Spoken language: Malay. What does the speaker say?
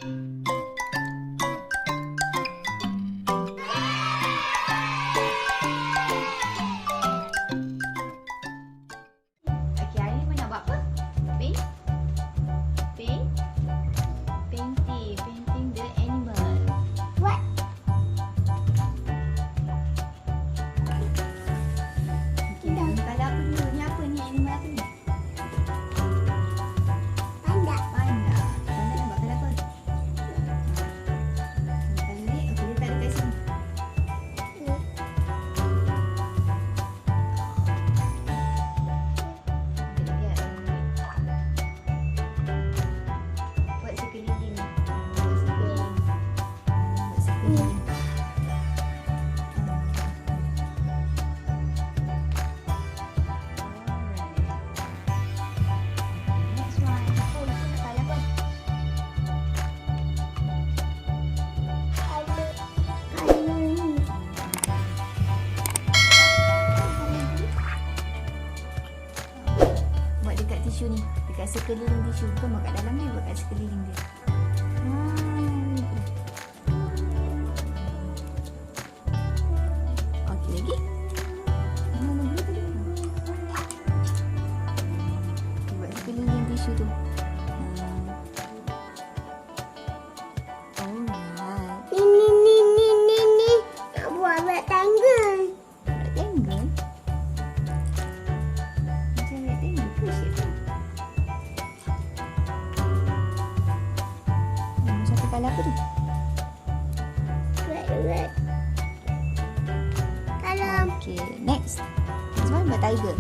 Okey, hari ni nak buat apa? Paint? Paint? Painting. Painting the animal. What? Okey, ni colour apa dulu? Ni apa ni? Animal apa ni? Panda. Panda. Panda nak buat colour apa? Colour ni? Okey, dia tak dekat sini. Buat sekeliling. Buat sekeliling. Buat sekeliling. Next one. Oh, itu nak colour apa? Kalau ni. Buat dekat tisu ni. Dekat sekeliling tisu. Bukan buat kat dalam ni. Buat kat sekeliling dia. Okey, lagi. Lagi tadi. Buat sekeliling tisu tu. Alright. Ni. Nak buat rectangle. Rectangle. Macam rectangle ke shape tu? Satu colour apa tu? Red. Kalau Okay, next. Next one buat tiger.